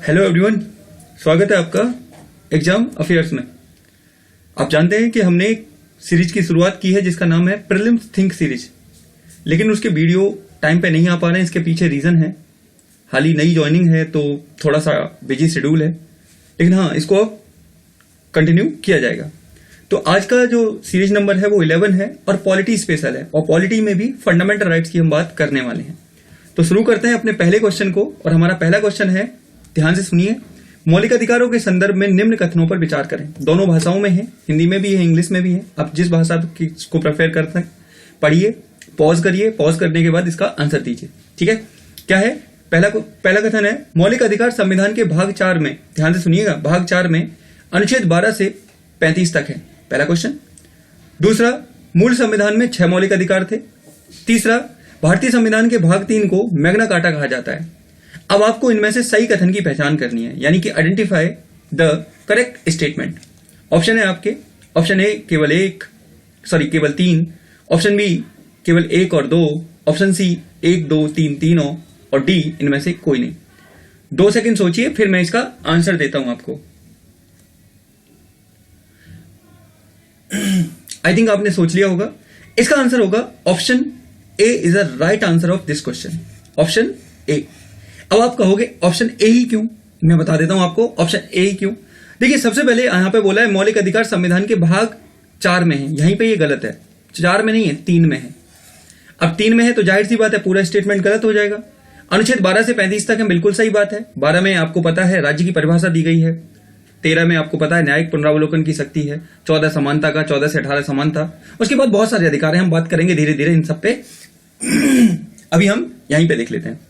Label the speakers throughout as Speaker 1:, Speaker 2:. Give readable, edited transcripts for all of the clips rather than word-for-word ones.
Speaker 1: Hello everyone, स्वागत है आपका एग्जाम अफेयर्स में। आप जानते हैं कि हमने एक सीरीज की शुरुआत की है जिसका नाम है प्रीलिम्स थिंक सीरीज, लेकिन उसके वीडियो टाइम पे नहीं आ पा रहे हैं। इसके पीछे रीजन है, हाल ही नई ज्वाइनिंग है तो थोड़ा सा बिजी शेड्यूल है, लेकिन हाँ, इसको अब कंटिन्यू किया जाएगा। तो आज का जो सीरीज नंबर है वो 11 है और पॉलिटी स्पेशल है, और पॉलिटी में भी फंडामेंटल राइट्स की हम बात करने वाले हैं। तो शुरू करते हैं अपने पहले क्वेश्चन को, और हमारा पहला क्वेश्चन है, ध्यान से सुनिए। मौलिक अधिकारों के संदर्भ में निम्न कथनों पर विचार करें। दोनों भाषाओं में है, हिंदी में भी है, इंग्लिश में भी है। आप जिस भाषा को प्रेफर करते हैं पढ़िए, पॉज करिए, पॉज करने के बाद इसका आंसर दीजिए। ठीक है, क्या है? पहला कथन है, मौलिक अधिकार संविधान के भाग 4 में, ध्यान से सुनिएगा, भाग 4 में अनुच्छेद 12 से 35 तक है। पहला क्वेश्चन। दूसरा, मूल संविधान में 6 मौलिक अधिकार थे। तीसरा, भारतीय संविधान के भाग 3 को मैग्ना कार्टा कहा जाता है। अब आपको इनमें से सही कथन की पहचान करनी है, यानी कि identify the correct statement. Option है आपके, ऑप्शन ए केवल 3, ऑप्शन बी केवल 1 और 2, ऑप्शन सी 1, 2, 3 तीनों, और डी इनमें से कोई नहीं। 2 सेकंड सोचिए, फिर मैं इसका आंसर देता हूं आपको। आई थिंक आपने सोच लिया होगा। इसका आंसर होगा option A is the right answer of this question, option A. अब आप कहोगे ऑप्शन ए ही क्यों? मैं बता देता हूं आपको ऑप्शन ए ही क्यों। देखिए, सबसे पहले यहां पे बोला है मौलिक अधिकार संविधान के भाग 4 में है, यहीं पे ये गलत है। 4 में नहीं है, 3 में है। अब 3 में है तो जाहिर सी बात है पूरा स्टेटमेंट गलत हो जाएगा। अनुच्छेद 12 से 35 तक है, बिल्कुल सही बात है। 12 में आपको पता है राज्य की परिभाषा दी गई है। 13 में आपको पता है न्यायिक पुनरावलोकन की शक्ति है। 14 समानता का, 14 से 18 समानता। उसके बाद बहुत सारे अधिकार हैं, हम बात करेंगे धीरे धीरे इन सब पे। अभी हम यहीं पे देख लेते हैं।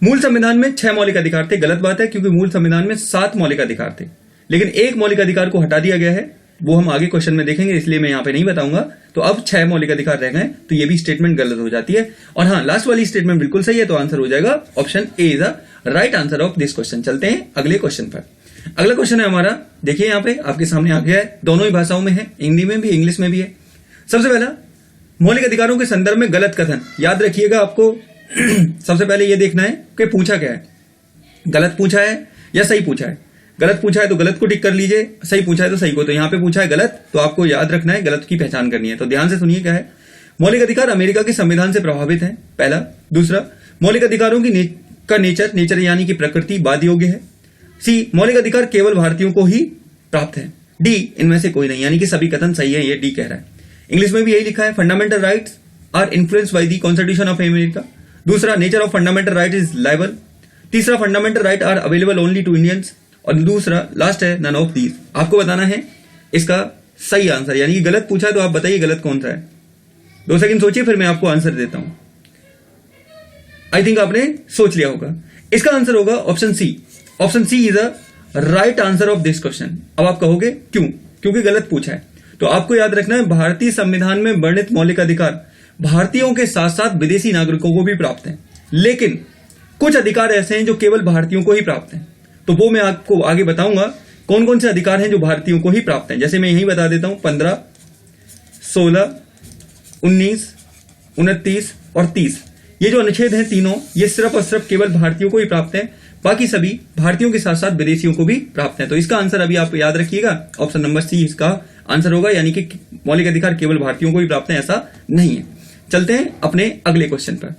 Speaker 1: मूल संविधान में 6 मौलिक अधिकार थे, गलत बात है, क्योंकि मूल संविधान में 7 मौलिक अधिकार थे, लेकिन एक मौलिक अधिकार को हटा दिया गया है, वो हम आगे क्वेश्चन में देखेंगे, इसलिए मैं यहां पे नहीं बताऊंगा। तो अब 6 मौलिक अधिकार रह गए, तो ये भी स्टेटमेंट गलत हो जाती है। और हाँ, लास्ट वाली स्टेटमेंट बिल्कुल सही है, तो आंसर हो जाएगा option A is the right answer of this question. चलते हैं अगले क्वेश्चन पर। अगला क्वेश्चन है हमारा, देखिए यहां पे आपके सामने आ गया है, दोनों ही भाषाओं में है, हिंदी में भी इंग्लिश में भी है। सबसे पहला, मौलिक अधिकारों के संदर्भ में गलत कथन। याद रखिएगा, आपको सबसे पहले यह देखना है कि पूछा क्या है, गलत पूछा है या सही पूछा है। गलत पूछा है तो गलत को टिक कर लीजिए, सही पूछा है तो सही को। तो यहां पे पूछा है गलत, तो आपको याद रखना है, गलत की पहचान करनी है। तो ध्यान से सुनिए क्या है। मौलिक अधिकार अमेरिका के संविधान से प्रभावित है, पहला। दूसरा, मौलिक अधिकारों की नेचर यानी कि प्रकृति वाद योग्य है। सी, मौलिक अधिकार केवल भारतीयों को ही प्राप्त है। डी, इनमें से कोई नहीं, यानी कि सभी कथन सही है, ये डी कह रहा है। इंग्लिश में भी यही लिखा है, fundamental rights are influenced by the constitution of America. दूसरा, nature of fundamental right is liable. तीसरा, fundamental right are available only to Indians. और दूसरा लास्ट है, नन ऑफ दीज। आपको बताना है इसका सही आंसर, यानी कि गलत पूछा है तो आप बताइए गलत कौन सा है। 2 सेकंड सोचिए, फिर मैं आपको आंसर देता हूं। आई थिंक आपने सोच लिया होगा। इसका आंसर होगा option C. Option C is the right answer of this question. अब आप कहोगे क्यों? क्योंकि गलत पूछा है। तो आपको याद रखना है, भारतीय संविधान में वर्णित मौलिक अधिकार भारतीयों के साथ साथ विदेशी नागरिकों को भी प्राप्त हैं, लेकिन कुछ अधिकार ऐसे हैं जो केवल भारतीयों को ही प्राप्त हैं। तो वो मैं आपको आगे बताऊंगा कौन कौन से अधिकार हैं जो भारतीयों को ही प्राप्त हैं। जैसे मैं यही बता देता हूं, 15, 16, 19, 29 और 30। ये जो अनुच्छेद हैं तीनों, ये सिर्फ और सिर्फ केवल भारतीयों को ही प्राप्त हैं, बाकी सभी भारतीयों के साथ साथ विदेशियों को भी प्राप्त है। तो इसका आंसर अभी आप याद रखिएगा, ऑप्शन नंबर सी इसका आंसर होगा, यानी कि मौलिक अधिकार केवल भारतीयों को ही प्राप्त है, ऐसा नहीं है। चलते हैं अपने अगले क्वेश्चन पर।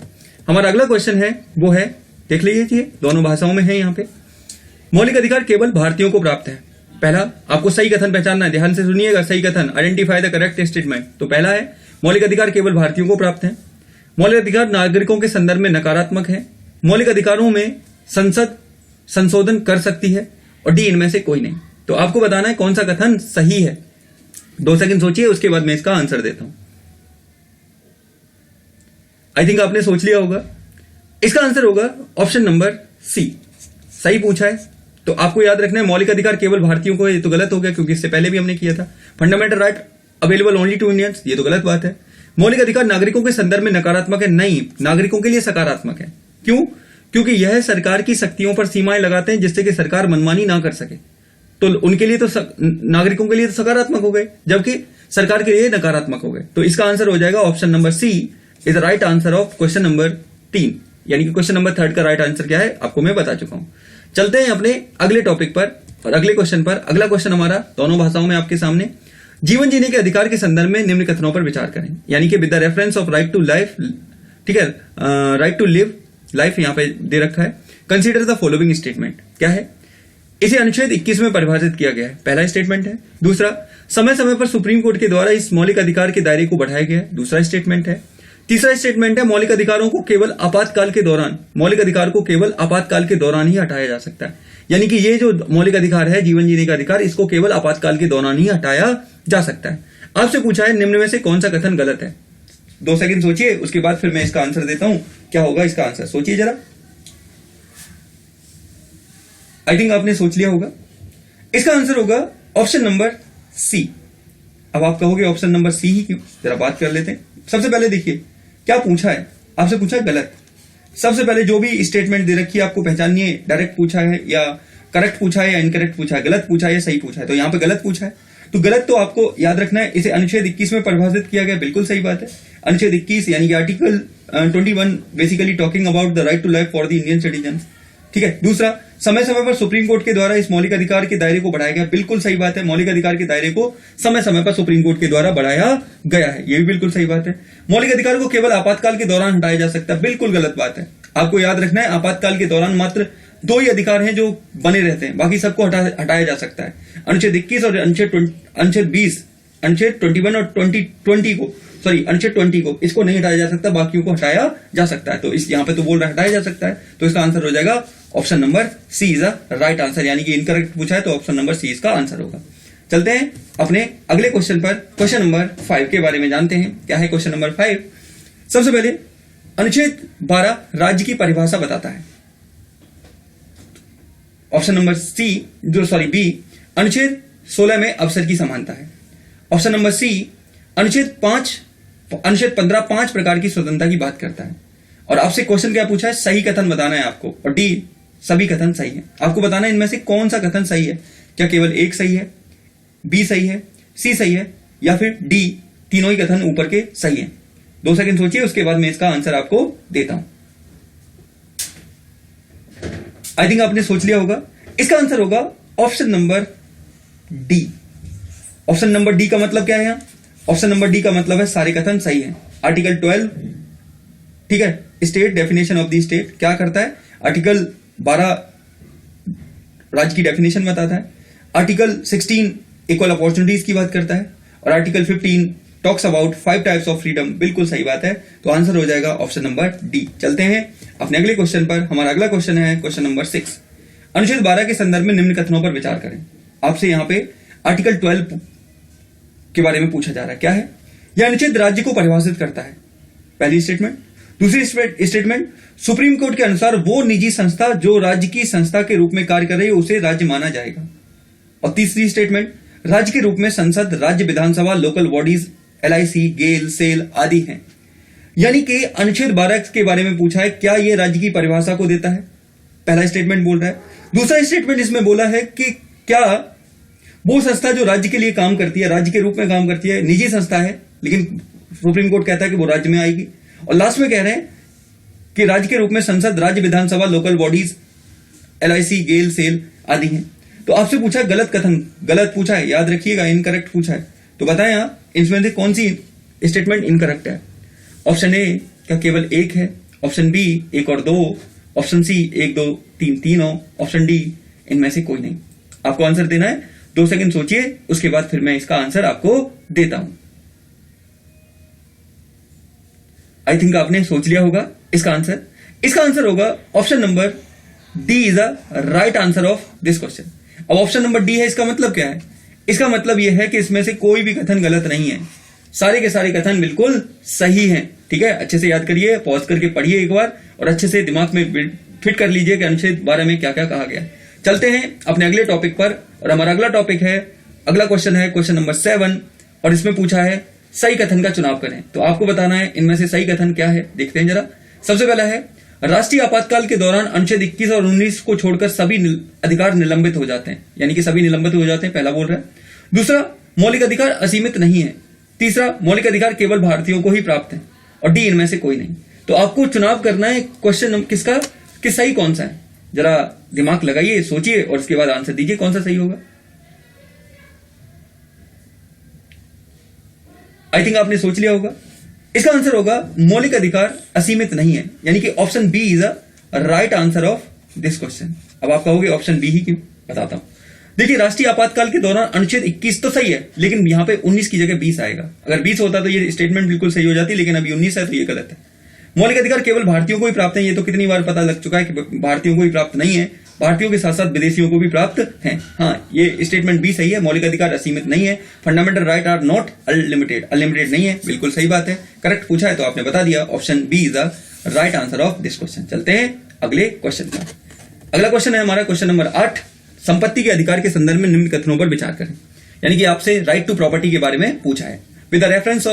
Speaker 1: हमारा अगला क्वेश्चन है वो है, देख लीजिए, दोनों भाषाओं में है। यहां पे मौलिक अधिकार केवल भारतीयों को प्राप्त है। पहला, आपको सही कथन पहचानना है, ध्यान से सुनिएगा। सही कथन, आइडेंटिफाई द करेक्ट स्टेटमेंट। तो पहला है, मौलिक अधिकार केवल भारतीयों को प्राप्त है। मौलिक अधिकार नागरिकों के संदर्भ में नकारात्मक है। मौलिक अधिकारों में संसद संशोधन कर सकती है। और डी, इनमें से कोई नहीं। तो आपको बताना है कौन सा कथन सही है। 2 सेकंड सोचिए, उसके बाद मैं इसका आंसर देता हूं। आई थिंक आपने सोच लिया होगा। इसका आंसर होगा ऑप्शन नंबर सी। सही पूछा है तो आपको याद रखना है, मौलिक अधिकार केवल भारतीयों को, ये तो गलत हो गया क्योंकि इससे पहले भी हमने किया था। Fundamental right available only to Indians, ये तो गलत बात है। मौलिक अधिकार नागरिकों के संदर्भ में नकारात्मक है, नहीं, नागरिकों के लिए सकारात्मक है। क्यों? क्योंकि यह सरकार की शक्तियों पर सीमाएं लगाते हैं जिससे कि सरकार मनमानी ना कर सके। तो उनके लिए तो नागरिकों के लिए तो सकारात्मक हो गए, जबकि सरकार के लिए नकारात्मक हो गए। तो इसका आंसर हो जाएगा option number C is the right answer of question number 3, यानी कि क्वेश्चन नंबर 3 का राइट आंसर क्या है आपको मैं बता चुका हूं। चलते हैं अपने अगले टॉपिक पर और अगले क्वेश्चन पर। अगला क्वेश्चन हमारा दोनों भाषाओं में आपके सामने, जीवन जीने के अधिकार के संदर्भ में निम्न कथनों पर विचार करें, यानी कि with the reference of right to life, ठीक है, राइट टू लिव लाइफ यहां पे दे रखा है। कंसीडर द फॉलोइंग स्टेटमेंट, क्या है, इसे अनुच्छेद 21 में परिभाषित किया गया है, पहला स्टेटमेंट है। दूसरा, समय समय पर सुप्रीम कोर्ट के द्वारा इस मौलिक अधिकार के दायरे को बढ़ाया गया है, दूसरा स्टेटमेंट है। तीसरा स्टेटमेंट है, मौलिक अधिकारों को केवल आपातकाल के दौरान, मौलिक अधिकार को केवल आपातकाल के दौरान ही हटाया जा सकता है, यानी कि ये जो मौलिक अधिकार है, जीवन जीने का अधिकार, इसको केवल आपातकाल के दौरान ही हटाया जा सकता है। आपसे पूछा है निम्न में से कौन सा कथन गलत है। 2 सेकंड सोचिए, उसके बाद फिर मैं इसका आंसर देता हूं। क्या होगा इसका आंसर, सोचिए जरा। आई थिंक आपने सोच लिया होगा। इसका आंसर होगा ऑप्शन नंबर सी। अब आप कहोगे ऑप्शन नंबर सी ही क्यों, जरा बात कर लेते हैं। सबसे पहले देखिए क्या पूछा है, आपसे पूछा है गलत। सबसे पहले जो भी स्टेटमेंट दे रखी है आपको पहचानिए, डायरेक्ट पूछा है या करेक्ट पूछा है या इनकरेक्ट पूछा है, गलत पूछा है या सही पूछा है। तो यहां पे गलत पूछा है, तो गलत तो आपको याद रखना है। इसे अनुच्छेद 21 में परिभाषित किया गया, बिल्कुल सही बात है। अनुच्छेद 21 यानी कि article 21 basically talking about the right to life for the Indian citizen, ठीक है। दूसरा, समय समय पर सुप्रीम कोर्ट के द्वारा इस मौलिक अधिकार के दायरे को बढ़ाया गया, बिल्कुल सही बात है। मौलिक अधिकार के दायरे को समय समय पर सुप्रीम कोर्ट के द्वारा बढ़ाया गया है, यह भी बिल्कुल सही बात है। मौलिक अधिकार को केवल आपातकाल के दौरान हटाया जा सकता है, बिल्कुल गलत बात है। आपको याद रखना है आपातकाल के दौरान मात्र 2 ही अधिकार हैं जो बने रहते हैं, बाकी सबको हटाया जा सकता है। अनुच्छेद 21 और अनुच्छेद 20, अनुच्छेद 21 और 20 को, सॉरी अनुच्छेद 20 को, इसको नहीं हटाया जा सकता, बाकियों को हटाया जा सकता है। तो इस यहां पे तो बोल रहा है हटाया जा सकता है, तो इसका आंसर हो जाएगा option number C is the right answer, यानी कि इनकरेक्ट पूछा है तो ऑप्शन नंबर सी इसका आंसर होगा। चलते हैं अपने अगले क्वेश्चन पर, क्वेश्चन नंबर 5 के बारे में जानते हैं। क्या है क्वेश्चन नंबर 5? सबसे पहले अनुच्छेद 12 राज्य की परिभाषा बताता है। ऑप्शन नंबर बी, अनुच्छेद 16 में अवसर की समानता है। ऑप्शन नंबर सी, अनुच्छेद 15 5 प्रकार की स्वतंत्रता की बात करता है। और आपसे क्वेश्चन क्या पूछा है, सही कथन बताना है आपको, और डी सभी कथन सही है। आपको बताना है इनमें से कौन सा कथन सही है, क्या केवल एक सही है, बी सही है, सी सही है, या फिर डी तीनों ही कथन ऊपर के सही है। 2 सेकंड सोचिए, उसके बाद मैं इसका आंसर आपको देता हूं। आई थिंक आपने सोच लिया होगा। इसका आंसर होगा option number D. Option number D का मतलब क्या है यहां? ऑप्शन नंबर डी का मतलब है सारे कथन सही हैं। आर्टिकल 12, ठीक है, state definition of the state क्या करता है? आर्टिकल 12 राज्य की डेफिनेशन बताता है। आर्टिकल 16 इक्वल अपॉर्चुनिटीज की बात करता है, और article 15 talks about 5 types of freedom. बिल्कुल सही बात है, तो आंसर हो जाएगा ऑप्शन नंबर डी। चलते हैं अपने अगले क्वेश्चन पर। हमारा अगला क्वेश्चन है क्वेश्चन नंबर 6। अनुच्छेद 12 के संदर्भ में निम्न कथनों पर विचार करें। आपसे यहां पे आर्टिकल 12 के बारे में पूछा जा रहा है। क्या है? यह अनुच्छेद राज्य को परिभाषित करता है, पहली स्टेटमेंट। दूसरी स्टेटमेंट, सुप्रीम कोर्ट के अनुसार वो निजी संस्था जो राज्य की संस्था के रूप में कार्य कर रही है उसे राज्य माना जाएगा। और तीसरी स्टेटमेंट, राज्य के रूप में संसद, राज्य विधानसभा, लोकल बॉडीज, LIC, गेल, सेल आदि हैं। यानी कि अनुच्छेद 12 के बारे में पूछा है, क्या यह राज्य की परिभाषा को देता है? पहला स्टेटमेंट बोल रहा है। दूसरा स्टेटमेंट इसमें बोला है कि क्या वो संस्था जो राज्य के लिए काम करती है, राज्य के रूप में काम करती है, निजी संस्था है, लेकिन सुप्रीम कोर्ट कहता है कि वो राज्य में आएगी। और लास्ट में कह रहे हैं कि राज्य के रूप में संसद, राज्य विधानसभा, लोकल बॉडीज, LIC, गेल, सेल आदि हैं। तो आपसे पूछा गलत कथन, गलत पूछा है, याद रखिएगा, इनकरेक्ट पूछा है। तो बताएं आप इसमें से कौन सी स्टेटमेंट इनकरेक्ट है? ऑप्शन ए क्या केवल एक है? ऑप्शन बी 1 और 2, ऑप्शन सी 1 2 3 तीनों, ऑप्शन डी इनमें से कोई नहीं। आपको आंसर देना है, 2 सेकंड सोचिए, उसके बाद फिर मैं इसका आंसर आपको देता हूं। आई थिंक आपने सोच लिया होगा इसका आंसर। इसका आंसर होगा option number D is the right answer of this question. अब ऑप्शन नंबर डी है, इसका मतलब क्या है? इसका मतलब यह है कि इसमें से कोई भी कथन गलत नहीं है, सारे के सारे कथन बिल्कुल सही हैं। ठीक है, अच्छे से याद करिए, पॉज करके पढ़िए एक बार, और अच्छे से दिमाग में फिट कर लीजिए कि अनुच्छेद 12 में क्या क्या कहा गया। चलते हैं अपने अगले टॉपिक पर, और हमारा अगला टॉपिक है, अगला क्वेश्चन है क्वेश्चन नंबर 7, और इसमें पूछा है सही कथन का चुनाव करें। तो आपको बताना है इनमें से सही कथन क्या है, देखते हैं जरा। सबसे पहला है, राष्ट्रीय आपातकाल के दौरान अनुच्छेद 21 और 19 को छोड़कर सभी अधिकार निलंबित हो जाते हैं, यानी कि सभी निलंबित हो जाते हैं, पहला बोल रहा है। दूसरा, मौलिक अधिकार असीमित नहीं है। तीसरा, मौलिक अधिकार केवल भारतीयों को ही प्राप्त है, और डी इनमें से कोई नहीं। तो आपको चुनाव करना है क्वेश्चन किसका, कि सही कौन सा है। जरा दिमाग लगाइए, सोचिए और उसके बाद आंसर दीजिए कौन सा सही होगा। आई थिंक आपने सोच लिया होगा। इसका आंसर होगा मौलिक अधिकार असीमित नहीं है, यानी कि option B is a right answer of this question. अब आप कहोगे ऑप्शन बी ही क्यों, बताता हूं। देखिए, राष्ट्रीय आपातकाल के दौरान अनुच्छेद 21 तो सही है, लेकिन यहां पे 19 की जगह 20 आएगा। अगर 20 होता तो ये स्टेटमेंट बिल्कुल सही हो जाती, लेकिन अभी 19 है तो ये गलत है। मौलिक अधिकार केवल भारतीयों को ही प्राप्त है, ये तो कितनी बार पता लग चुका है कि भारतीयों को ही प्राप्त नहीं है, भारतीयों के साथ साथ विदेशियों को भी प्राप्त है। हाँ, ये स्टेटमेंट भी सही है, मौलिक अधिकार असीमित नहीं है। Fundamental right are not unlimited, unlimited नहीं है, बिल्कुल सही बात है। करेक्ट पूछा है तो आपने बता दिया, option B is the right answer of this question. चलते हैं अगले क्वेश्चन पर। अगला क्वेश्चन है हमारा क्वेश्चन नंबर 8। संपत्ति के अधिकार के संदर्भ में निम्न कथनों पर विचार करें। यानी कि आपसे राइट टू प्रॉपर्टी के बारे में पूछा है। With the reference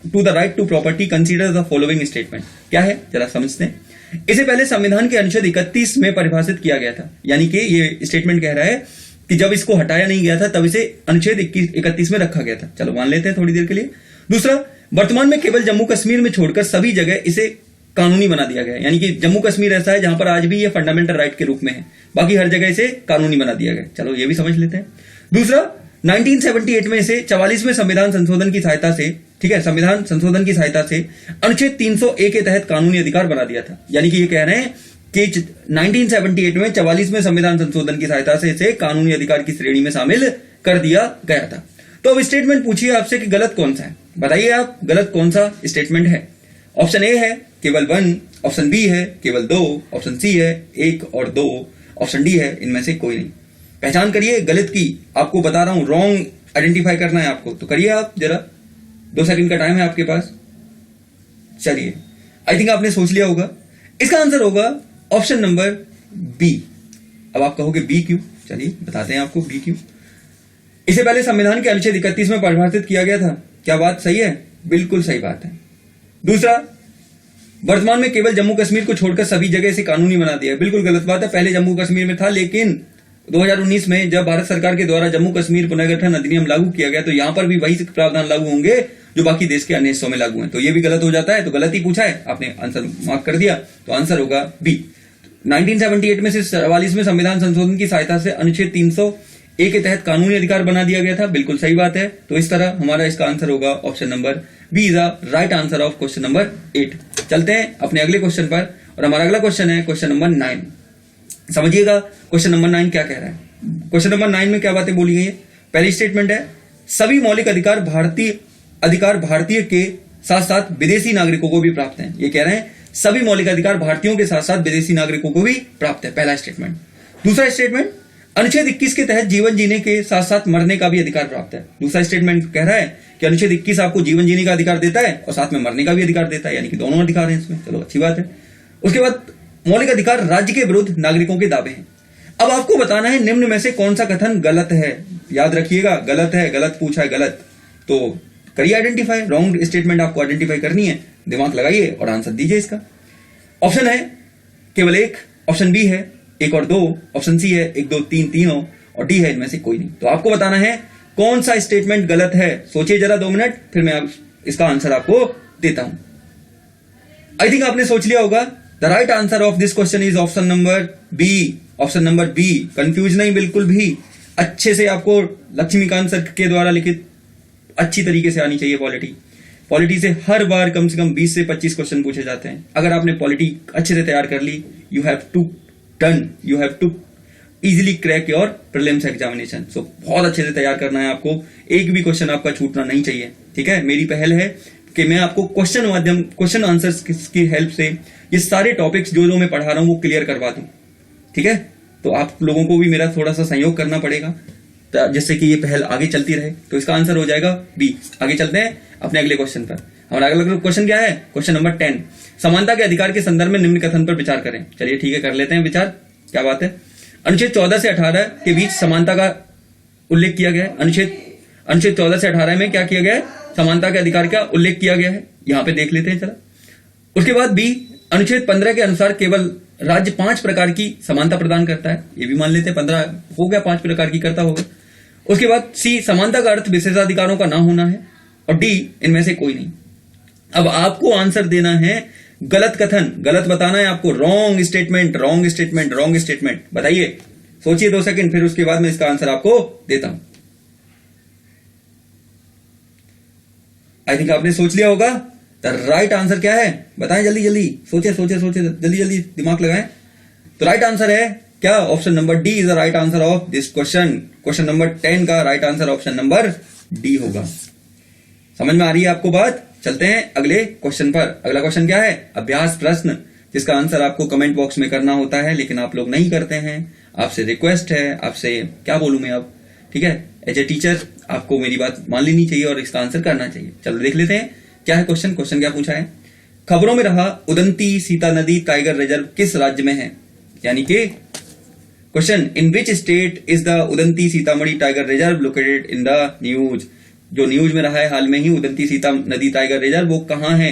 Speaker 1: to the right to property consider the following statement. क्या है जरा समझते हैं। इसे पहले संविधान के अनुच्छेद 31 में परिभाषित किया गया था, यानी कि ये स्टेटमेंट कह रहा है कि जब इसको हटाया नहीं गया था तब इसे अनुच्छेद 31 में रखा गया था। चलो मान लेते हैं थोड़ी देर के लिए। दूसरा, वर्तमान में केवल जम्मू कश्मीर में छोड़कर सभी जगह इसे कानूनी बना दिया गया है, यानी कि जम्मू कश्मीर ऐसा है जहां पर आज भी ये फंडामेंटल राइट के रूप में है, बाकी हर जगह इसे कानूनी बना दिया गया। चलो ये भी समझ लेते हैं। दूसरा, 1978 में इसे 44वें संविधान संशोधन की सहायता से, ठीक है, संविधान संशोधन की सहायता से अनुच्छेद 300A के तहत कानूनी अधिकार बना दिया था। यानी कि ये कह रहे हैं कि 1978 में 44वें संविधान संशोधन की सहायता से इसे कानूनी अधिकार की श्रेणी में शामिल कर दिया गया था। तो अब स्टेटमेंट पूछिए आपसे कि गलत कौन सा है, बताइए आप गलत कौन सा स्टेटमेंट है। ऑप्शन ए है केवल 1, ऑप्शन बी है केवल 2, ऑप्शन सी है 1 और 2, ऑप्शन डी है इनमें से कोई नहीं। पहचान करिए गलत की, आपको बता रहा हूं, रॉन्ग आइडेंटिफाई करना है आपको, तो करिए आप जरा, 2 सेकंड का टाइम है आपके पास। चलिए, आई थिंक आपने सोच लिया होगा। इसका आंसर होगा ऑप्शन नंबर बी। अब आप कहोगे बी क्यों, चलिए बताते हैं आपको बी क्यों। इसे पहले संविधान के अनुच्छेद 31 में परिभाषित किया गया था। क्या बात सही है? बिल्कुल सही बात है। दूसरा, वर्तमान में केवल जम्मू कश्मीर को छोड़कर सभी जगह इसे कानूनी बना दिया, बिल्कुल गलत बात है। पहले जम्मू कश्मीर में था, लेकिन 2019 में जब भारत सरकार के द्वारा जम्मू कश्मीर पुनर्गठन अधिनियम लागू किया गया तो यहां पर भी वही प्रावधान लागू होंगे जो बाकी देश के अन्य हिस्सों में लागू हैं। तो ये भी गलत हो जाता है, तो गलत ही पूछा है, आपने आंसर मार्क कर दिया, तो आंसर होगा बी। 1978 में से 44वें संविधान संशोधन की सहायता से अनुच्छेद 300A के तहत कानूनी अधिकार बना दिया गया था, बिल्कुल सही बात है। तो इस तरह हमारा इसका आंसर होगा option number B is the right answer of question number 8। चलते हैं अपने अगले क्वेश्चन पर, और हमारा अगला क्वेश्चन है क्वेश्चन नंबर 9। समझिएगा क्वेश्चन नंबर 9 क्या कह रहा है। क्वेश्चन नंबर 9 में क्या बातें बोली गई है। पहली स्टेटमेंट है, सभी मौलिक अधिकार भारतीय के साथ साथ विदेशी नागरिकों को भी प्राप्त हैं। ये कह रहे हैं सभी मौलिक अधिकार भारतीयों के साथ साथ विदेशी नागरिकों को भी प्राप्त है, पहला स्टेटमेंट। दूसरा स्टेटमेंट, अनुच्छेद 21 के तहत जीवन जीने के साथ साथ मरने का भी अधिकार प्राप्त है। दूसरा स्टेटमेंट कह रहा है कि अनुच्छेद 21 आपको जीवन जीने का अधिकार देता है और साथ में मरने का भी अधिकार देता है, यानी कि दोनों अधिकार हैं इसमें। चलो अच्छी बात है। उसके बाद मौलिक अधिकार राज्य के विरुद्ध नागरिकों के दावे हैं। अब आपको बताना है निम्न में से कौन सा कथन गलत है। याद रखिएगा, गलत है, गलत पूछा है, गलत, तो करिए आइडेंटिफाई। रॉन्ग स्टेटमेंट आपको आइडेंटिफाई करनी है, दिमाग लगाइए और आंसर दीजिए इसका। ऑप्शन है केवल 1, ऑप्शन बी है 1 और 2, ऑप्शन सी है 1 2 3 तीनों, और डी है इनमें से कोई नहीं। तो आपको बताना है कौन सा स्टेटमेंट गलत है। सोचिए जरा 2 मिनट, फिर मैं इसका आंसर आपको देता हूं। आई थिंक आपने सोच लिया होगा। The right answer of this question is option number B. Option number B, confuse नहीं बिल्कुल भी, अच्छे से आपको लक्ष्मीकांत सर के द्वारा लिखित अच्छी तरीके से आनी चाहिए पॉलिटी। पॉलिटी से हर बार कम से कम 20 से 25 क्वेश्चन पूछे जाते हैं। अगर आपने पॉलिटी अच्छे से तैयार कर ली, you have to easily crack your prelims examination. So बहुत अच्छे से तैयार करना है आपको, एक भी क्वेश्चन आपका छूटना नहीं चाहिए, ठीक है। मेरी पहल है कि मैं आपको क्वेश्चन आंसर्स की हेल्प से ये सारे टॉपिक्स जो मैं पढ़ा रहा हूं वो क्लियर करवा दूं, ठीक है। तो आप लोगों को भी मेरा थोड़ा सा सहयोग करना पड़ेगा जिससे कि ये पहल आगे चलती रहे। तो इसका आंसर हो जाएगा बी। आगे चलते हैं अपने अगले क्वेश्चन पर। हमारा अगला क्वेश्चन क्या है, क्वेश्चन नंबर 10। समानता के अधिकार के संदर्भ में निम्न कथन पर विचार करें। चलिए ठीक है, कर लेते हैं विचार। क्या बात है, अनुच्छेद 14 से 18 के बीच समानता का उल्लेख किया गया है। अनुच्छेद 14 से 18 में क्या किया गया है, समानता के अधिकार का उल्लेख किया गया है। यहां पे देख लेते हैं जरा। उसके बाद बी, अनुच्छेद 15 के अनुसार केवल राज्य 5 प्रकार की समानता प्रदान करता है। ये भी मान लेते हैं 15 हो गया, 5 प्रकार की करता होगा। उसके बाद सी, समानता का अर्थ विशेषाधिकारों का ना होना है, और डी, इनमें से कोई नहीं। अब आपको आंसर देना है गलत कथन, गलत बताना है आपको, wrong statement, wrong statement, wrong statement. बताइए, सोचिए 2 सेकंड, फिर उसके बाद मैं इसका आंसर आपको देता हूं। आई थिंक आपने सोच लिया होगा। द राइट आंसर क्या है, बताएं जल्दी जल्दी, सोचे सोचे सोचे, जल्दी जल्दी दिमाग लगाएं। तो राइट आंसर है क्या, option number D is the right answer of this question. Question number 10 का right answer option number D होगा। समझ में आ रही है आपको बात? चलते हैं अगले क्वेश्चन पर। अगला क्वेश्चन क्या है, अभ्यास प्रश्न, जिसका आंसर आपको कमेंट बॉक्स में करना होता है, लेकिन आप लोग नहीं करते हैं। आपसे रिक्वेस्ट है, आपसे क्या बोलूं मैं अब, ठीक है, एज ए टीचर आपको मेरी बात मान लेनी चाहिए और इसका आंसर करना चाहिए। चलो देख लेते हैं क्या है क्वेश्चन। क्वेश्चन क्या पूछा है, खबरों में रहा उदंती सीता नदी टाइगर रिजर्व किस राज्य में है। यानी कि question, in which state is the Udanti Sitamarhi tiger reserve located in the news. जो न्यूज में रहा है हाल में ही, उदंती सीता नदी टाइगर रिजर्व, वो कहां है।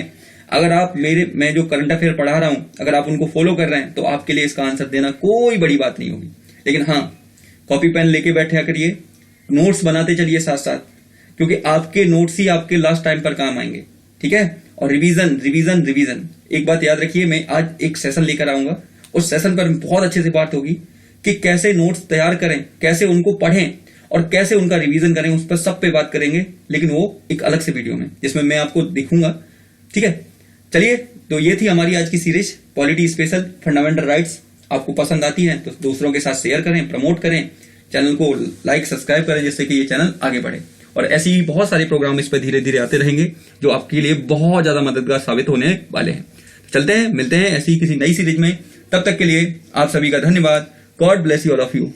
Speaker 1: अगर आप मैं जो करंट अफेयर पढ़ा रहा हूं, अगर आप उनको फॉलो कर रहे हैं तो आपके लिए इसका आंसर देना कोई बड़ी बात नहीं होगी। लेकिन हाँ, कॉपी पेन लेके बैठा करिए, नोट्स बनाते चलिए साथ साथ, क्योंकि आपके नोट्स ही आपके लास्ट टाइम पर काम आएंगे, ठीक है। और रिवीजन रिवीजन रिवीजन, एक बात याद रखिए, मैं आज एक सेशन लेकर आऊंगा, उस सेशन पर बहुत अच्छे से बात होगी कि कैसे नोट्स तैयार करें, कैसे उनको पढ़ें और कैसे उनका रिवीजन करें, उस पर सब पे बात करेंगे, लेकिन वो एक अलग से वीडियो में, जिसमें मैं आपको दिखूंगा, ठीक है। चलिए, तो ये थी हमारी आज की series polity special fundamental rights. आपको पसंद आती है तो दूसरों के साथ शेयर करें, प्रमोट करें, चैनल को लाइक सब्सक्राइब करें, जिससे कि ये चैनल आगे बढ़े। और ऐसे ही बहुत सारे प्रोग्राम इस पर धीरे धीरे आते रहेंगे, जो आपके लिए बहुत ज्यादा मददगार साबित होने वाले हैं। चलते हैं, मिलते हैं ऐसी किसी नई सीरीज में। तब तक के लिए आप सभी का धन्यवाद। God bless you all of you.